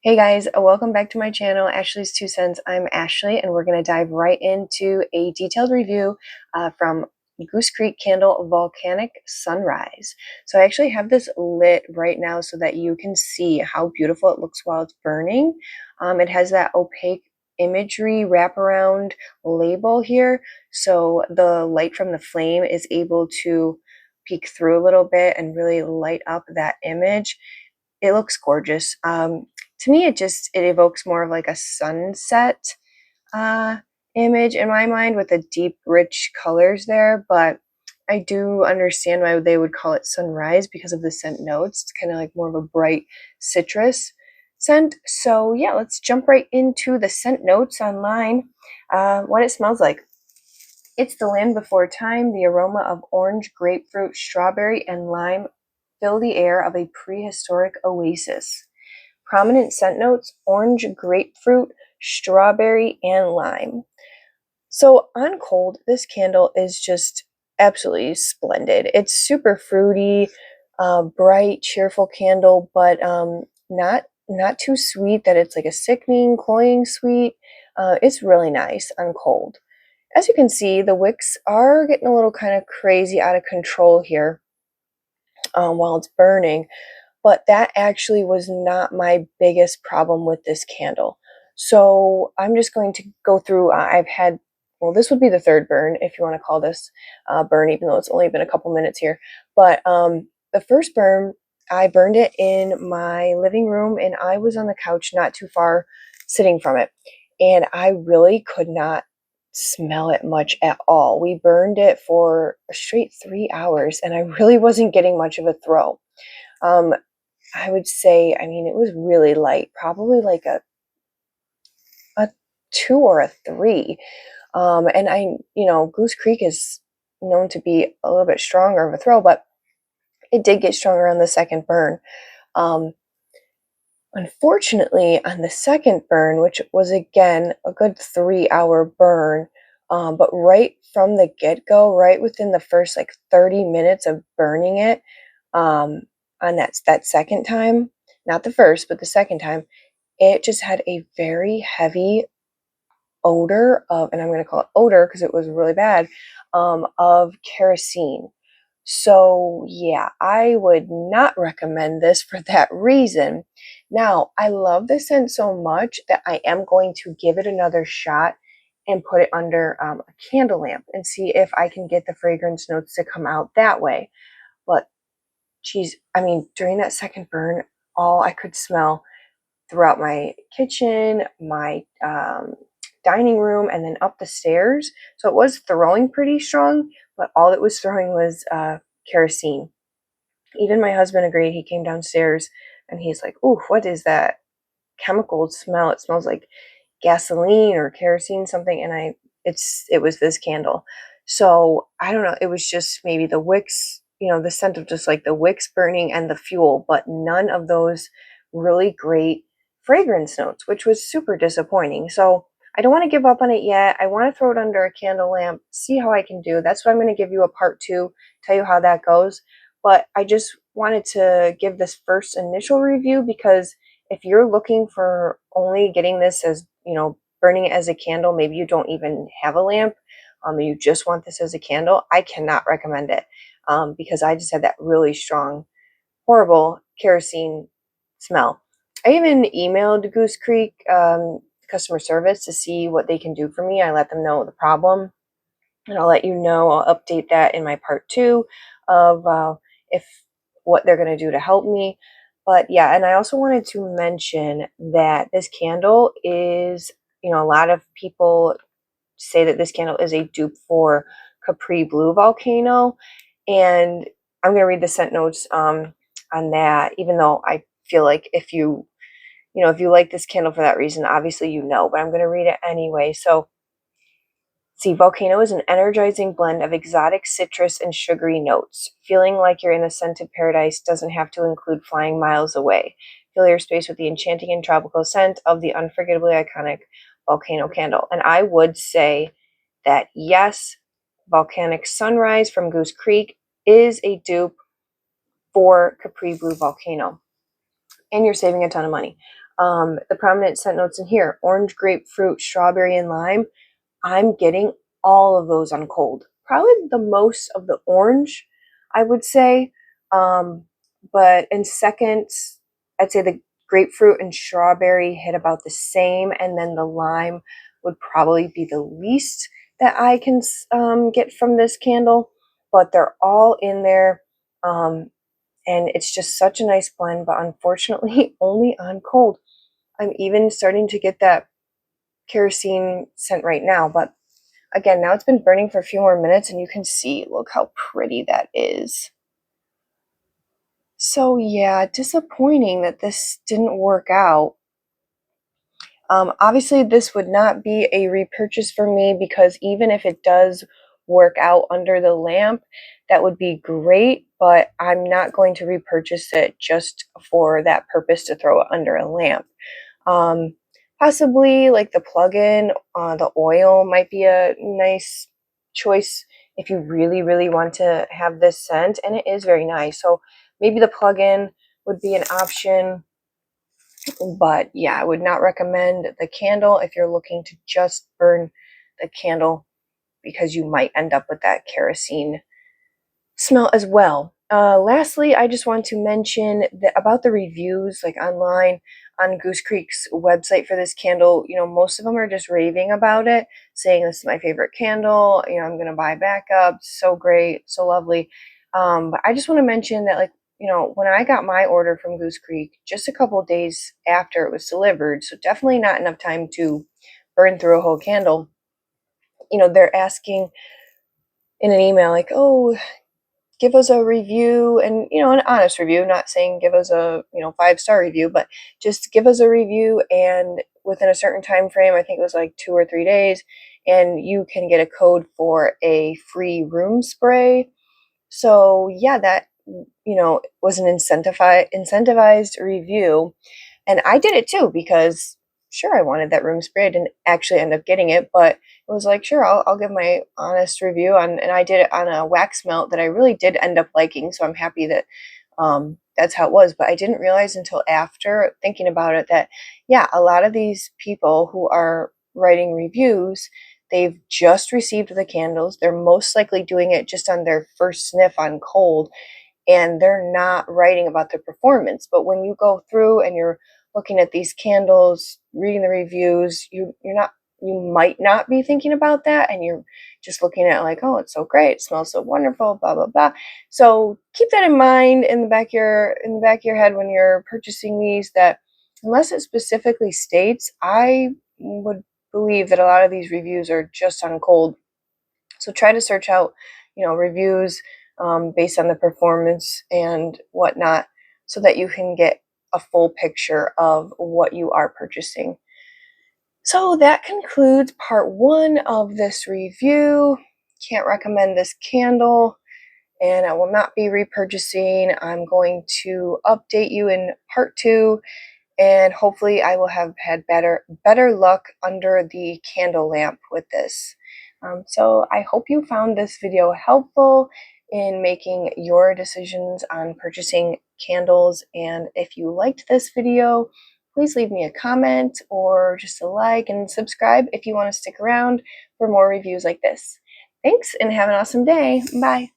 Hey guys, welcome back to my channel, Ashley's Two Cents. I'm Ashley, and we're going to dive right into a detailed review from Goose Creek Candle Volcanic Sunrise. So I actually have this lit right now so that you can see how beautiful it looks while it's burning. It has that opaque imagery wraparound label here, so the light from the flame is able to peek through a little bit and really light up that image. It looks gorgeous. To me, it evokes more of like a sunset uh, image in my mind with the deep, rich colors there. But I do understand why they would call it sunrise because of the scent notes. It's kind of like more of a bright citrus scent. So yeah, let's jump right into the scent notes online. What it smells like. It's the land before time. The aroma of orange, grapefruit, strawberry, and lime fill the air of a prehistoric oasis. Prominent scent notes: orange, grapefruit, strawberry, and lime. So on cold, this candle is just absolutely splendid. It's super fruity, bright, cheerful candle, but not too sweet that it's like a sickening, cloying sweet. It's really nice on cold. As you can see, the wicks are getting a little kind of crazy out of control here while it's burning, but that actually was not my biggest problem with this candle. So I'm just going to go through, I've had, well, this would be the third burn, if you want to call this burn, even though it's only been a couple minutes here. But the first burn, I burned it in my living room, and I was on the couch not too far sitting from it. And I really could not smell it much at all. We burned it for a straight 3 hours, and I really wasn't getting much of a throw. I would say, I mean, it was really light, probably like a 2 or a 3. And Goose Creek is known to be a little bit stronger of a throw, but it did get stronger on the second burn. Um, Unfortunately, on the second burn, which was again a good 3 hour burn, but right from the get-go, right within the first like 30 minutes of burning it, on that second time, not the first, but the second time, it just had a very heavy odor of, and I'm going to call it odor because it was really bad, of kerosene. So yeah, I would not recommend this for that reason. Now, I love the scent so much that I am going to give it another shot and put it under a candle lamp and see if I can get the fragrance notes to come out that way. But geez, I mean, during that second burn, all I could smell throughout my kitchen, my dining room, and then up the stairs. So it was throwing pretty strong, but all it was throwing was kerosene. Even my husband agreed. He came downstairs and he's like, "Ooh, what is that chemical smell? It smells like gasoline or kerosene something." And it was this candle. So I don't know. It was just maybe the wicks, the scent of just like the wicks burning and the fuel, but none of those really great fragrance notes, which was super disappointing. So I don't want to give up on it yet. I want to throw it under a candle lamp, see how I can do. That's why I'm going to give you a part 2, tell you how that goes. But I just wanted to give this first initial review because if you're looking for only getting this as, burning it as a candle, maybe you don't even have a lamp, you just want this as a candle, I cannot recommend it because I just had that really strong, horrible kerosene smell. I even emailed Goose Creek customer service to see what they can do for me. I let them know the problem, and I'll let you know. I'll update that in my part 2 of if what they're going to do to help me. But yeah, and I also wanted to mention that this candle is, a lot of people say that this candle is a dupe for Capri Blue Volcano, and I'm going to read the scent notes on that, even though I feel like if you like this candle for that reason, obviously but I'm going to read it anyway. So see, Volcano is an energizing blend of exotic citrus and sugary notes. Feeling like you're in a scented paradise doesn't have to include flying miles away. Fill your space with the enchanting and tropical scent of the unforgettably iconic Volcano candle. And I would say that yes, Volcanic Sunrise from Goose Creek is a dupe for Capri Blue Volcano. And you're saving a ton of money. The prominent scent notes in here: orange, grapefruit, strawberry, and lime. I'm getting all of those on cold. Probably the most of the orange, I would say. But in second, I'd say the grapefruit and strawberry hit about the same, and then the lime would probably be the least that I can get from this candle. But they're all in there, and it's just such a nice blend, but unfortunately only on cold. I'm even starting to get that kerosene scent right now, but again, now it's been burning for a few more minutes and you can see, look how pretty that is. So yeah, disappointing that this didn't work out. Obviously this would not be a repurchase for me, because even if it does work out under the lamp, that would be great, but I'm not going to repurchase it just for that purpose, to throw it under a lamp. Um, Possibly like the plug-in, the oil might be a nice choice if you really, really want to have this scent, and it is very nice. So maybe the plug-in would be an option, but yeah, I would not recommend the candle if you're looking to just burn the candle, because you might end up with that kerosene smell as well. Lastly, I just want to mention about the reviews, like online on Goose Creek's website for this candle. You know, most of them are just raving about it, saying this is my favorite candle. You know, I'm gonna buy backup. So great, so lovely. But I just want to mention that, like, you know, when I got my order from Goose Creek, just a couple days after it was delivered, so definitely not enough time to burn through a whole candle. You know, they're asking in an email like, oh, give us a review, and you know, an honest review, not saying give us a, you know, 5-star review, but just give us a review, and within a certain time frame, I think it was like 2 or 3 days, and you can get a code for a free room spray. So yeah, that, you know, was an incentivized review, and I did it too, because sure, I wanted that room spray. I didn't actually end up getting it, but it was like, sure, I'll give my honest review on, and I did it on a wax melt that I really did end up liking. So I'm happy that that's how it was. But I didn't realize until after thinking about it that, yeah, a lot of these people who are writing reviews, they've just received the candles. They're most likely doing it just on their first sniff on cold, and they're not writing about the performance. But when you go through and you're looking at these candles, reading the reviews, you might not be thinking about that, and you're just looking at like, oh, it's so great, it smells so wonderful, blah blah blah. So keep that in mind in the back of your head when you're purchasing these, that unless it specifically states, I would believe that a lot of these reviews are just on cold. So try to search out, you know, reviews based on the performance and whatnot, so that you can get a full picture of what you are purchasing. So that concludes part 1 of this review. Can't recommend this candle, and I will not be repurchasing. I'm going to update you in part 2, and hopefully I will have had better luck under the candle lamp with this. So I hope you found this video helpful in making your decisions on purchasing candles, and if you liked this video, please leave me a comment or just a like, and subscribe if you want to stick around for more reviews like this. Thanks, and have an awesome day. Bye.